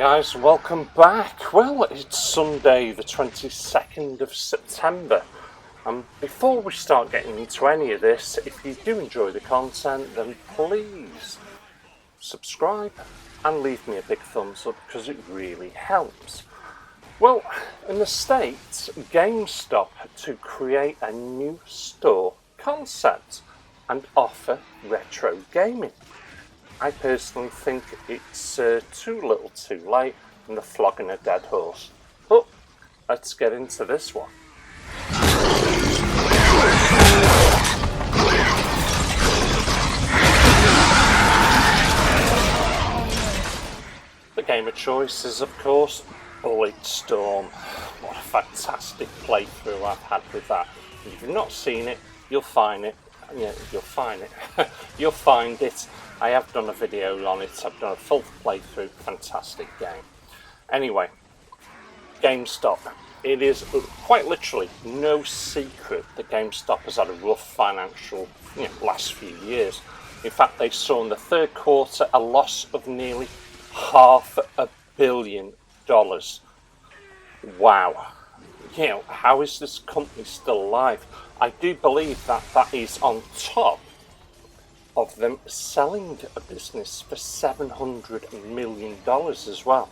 guys, welcome back. Well, it's Sunday the 22nd of September. Before we start getting into any of this, if you do enjoy the content, then please subscribe and leave me a big thumbs up because it really helps. Well, in the States, GameStop to create a new store concept and offer retro gaming. I personally think it's too little too late and they're flogging a dead horse. But let's get into this one. The game of choice is, of course, Bulletstorm. What a fantastic playthrough I've had with that. If you've not seen it, you'll find it. Yeah, you'll find it. You'll find it. I have done a video on it. I've done a full playthrough. Fantastic game. Anyway, GameStop. It is quite literally no secret that GameStop has had a rough financial last few years. In fact, they saw in the third quarter a loss of nearly $500 million. Wow. How is this company still alive? I do believe that is on top of them selling a business for $700 million as well.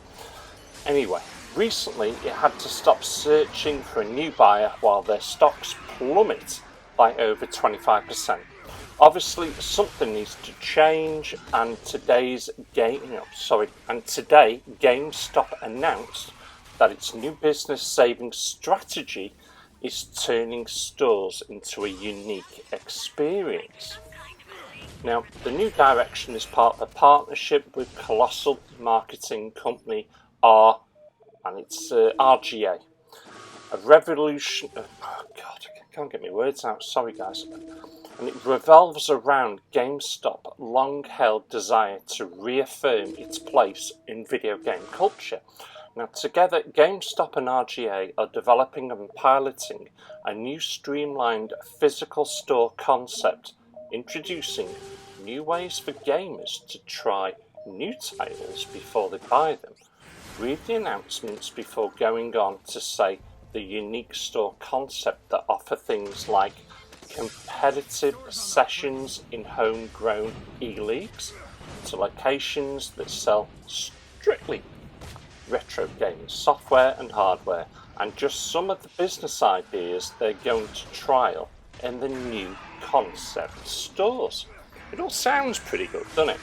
Anyway, recently it had to stop searching for a new buyer while their stocks plummet by over 25%. Obviously, something needs to change, and today GameStop announced that its new business savings strategy is turning stores into a unique experience. Now, the new direction is part of a partnership with colossal marketing company RGA. A revolution. Oh God, I can't get my words out. Sorry, guys. And it revolves around GameStop's long-held desire to reaffirm its place in video game culture. Now, together, GameStop and RGA are developing and piloting a new streamlined physical store concept, introducing new ways for gamers to try new titles before they buy them. Read the announcements before going on to say the unique store concept that offer things like competitive sessions in homegrown e-leagues to locations that sell strictly retro gaming software and hardware, and just some of the business ideas they're going to trial in the new concept stores. It all sounds pretty good, doesn't it?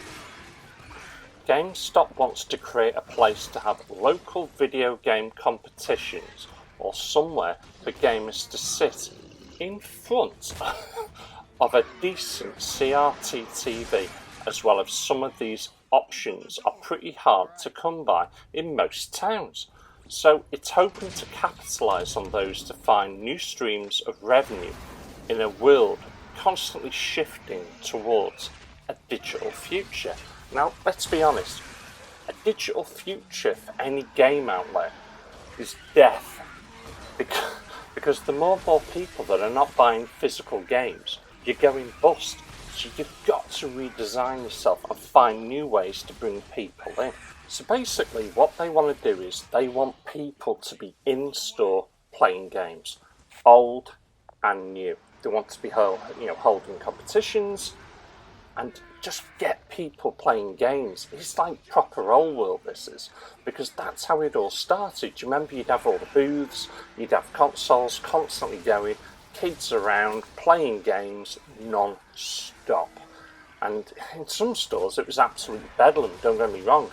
GameStop wants to create a place to have local video game competitions or somewhere for gamers to sit in front of a decent CRT TV, as well as some of these options are pretty hard to come by in most towns. So it's hoping to capitalise on those to find new streams of revenue in a world constantly shifting towards a digital future. Now, let's be honest, a digital future for any game outlet is death. Because the more and more people that are not buying physical games, you're going bust. So you've got to redesign yourself and find new ways to bring people in. So basically what they want to do is they want people to be in store playing games, old and new. They want to be holding competitions and just get people playing games. It's like proper old world, this is, because that's how it all started. Do you remember you'd have all the booths, you'd have consoles constantly going, kids around playing games non-stop. And in some stores it was absolute bedlam, don't get me wrong,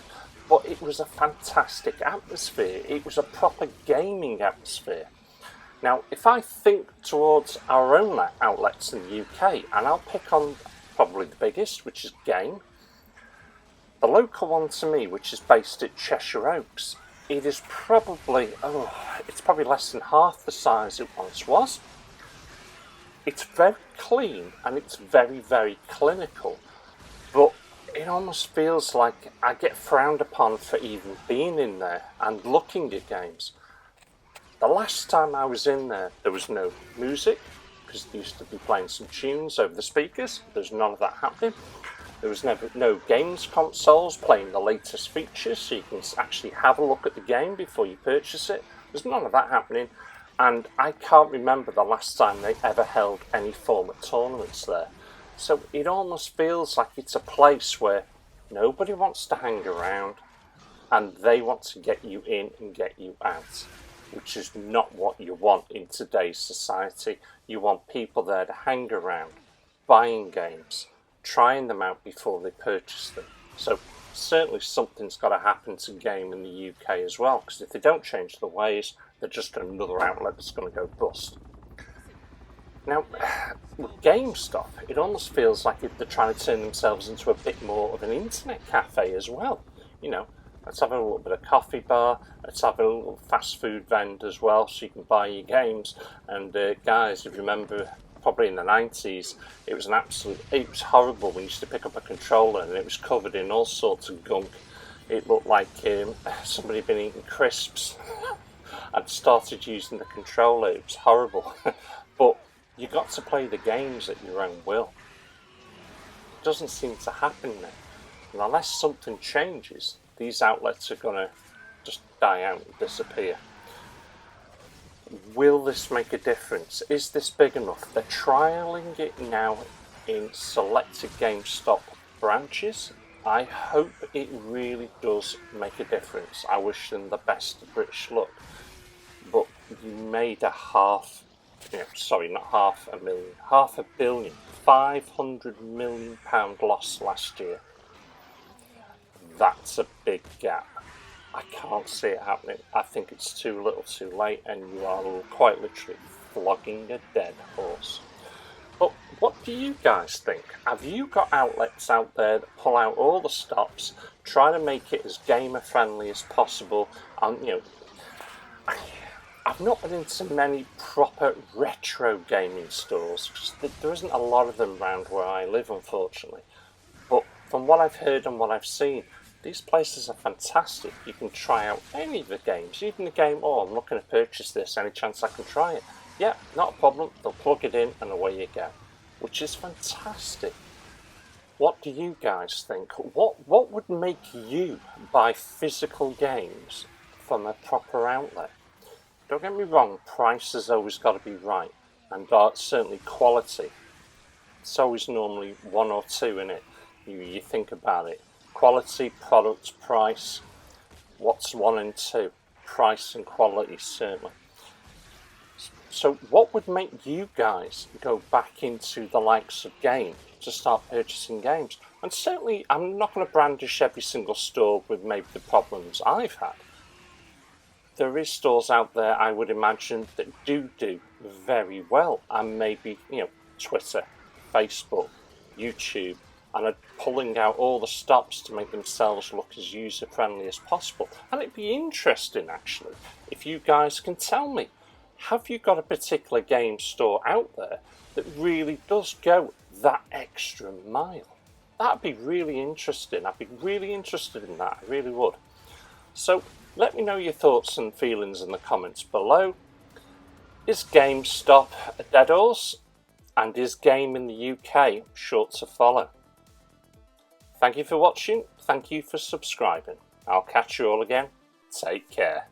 but it was a fantastic atmosphere. It was a proper gaming atmosphere. Now, if I think towards our own outlets in the UK, and I'll pick on probably the biggest, which is Game. The local one to me, which is based at Cheshire Oaks, it is probably, it's probably less than half the size it once was. It's very clean and it's very, very clinical, but it almost feels like I get frowned upon for even being in there and looking at games. The last time I was in there, there was no music, because they used to be playing some tunes over the speakers. There's none of that happening. There was never no games consoles playing the latest features, so you can actually have a look at the game before you purchase it. There's none of that happening, and I can't remember the last time they ever held any form of tournaments there. So it almost feels like it's a place where nobody wants to hang around, and they want to get you in and get you out, which is not what you want in today's society. You want people there to hang around, buying games, trying them out before they purchase them. So certainly something's got to happen to game in the UK as well, because if they don't change the ways, they're just another outlet that's going to go bust. Now, with GameStop, it almost feels like they're trying to turn themselves into a bit more of an internet cafe as well. You know, let's have a little bit of coffee bar, let's have a little fast food vend as well, so you can buy your games. And guys, if you remember, probably in the 90s, it was horrible. We used to pick up a controller and it was covered in all sorts of gunk. It looked like somebody had been eating crisps and started using the controller. It was horrible. But you got to play the games at your own will. It doesn't seem to happen now. And unless something changes, these outlets are going to just die out and disappear. Will this make a difference? Is this big enough? They're trialling it now in selected GameStop branches. I hope it really does make a difference. I wish them the best of British luck. But you made £500 million, £500 million loss last year. That's a big gap. I can't see it happening. I think it's too little too late, and you are quite literally flogging a dead horse. But what do you guys think? Have you got outlets out there that pull out all the stops, try to make it as gamer friendly as possible? And I've not been into many proper retro gaming stores, because there isn't a lot of them around where I live, unfortunately. But from what I've heard and what I've seen, these places are fantastic. You can try out any of the games, even the game, I'm looking to purchase this, any chance I can try it? Yeah, not a problem. They'll plug it in and away you go, which is fantastic. What do you guys think? What would make you buy physical games from a proper outlet? Don't get me wrong, price has always got to be right, and certainly quality. It's always normally one or two in it. You think about it. Quality, product, price. What's one and two? Price and quality, certainly. So what would make you guys go back into the likes of game to start purchasing games? And certainly, I'm not going to brandish every single store with maybe the problems I've had. There is stores out there, I would imagine, that do very well, and maybe, Twitter, Facebook, YouTube, and are pulling out all the stops to make themselves look as user-friendly as possible. And it'd be interesting, actually, if you guys can tell me, have you got a particular game store out there that really does go that extra mile? That'd be really interesting. I'd be really interested in that, I really would. So let me know your thoughts and feelings in the comments below. Is GameStop a dead horse? And is game in the UK sure to follow? Thank you for watching. Thank you for subscribing. I'll catch you all again. Take care.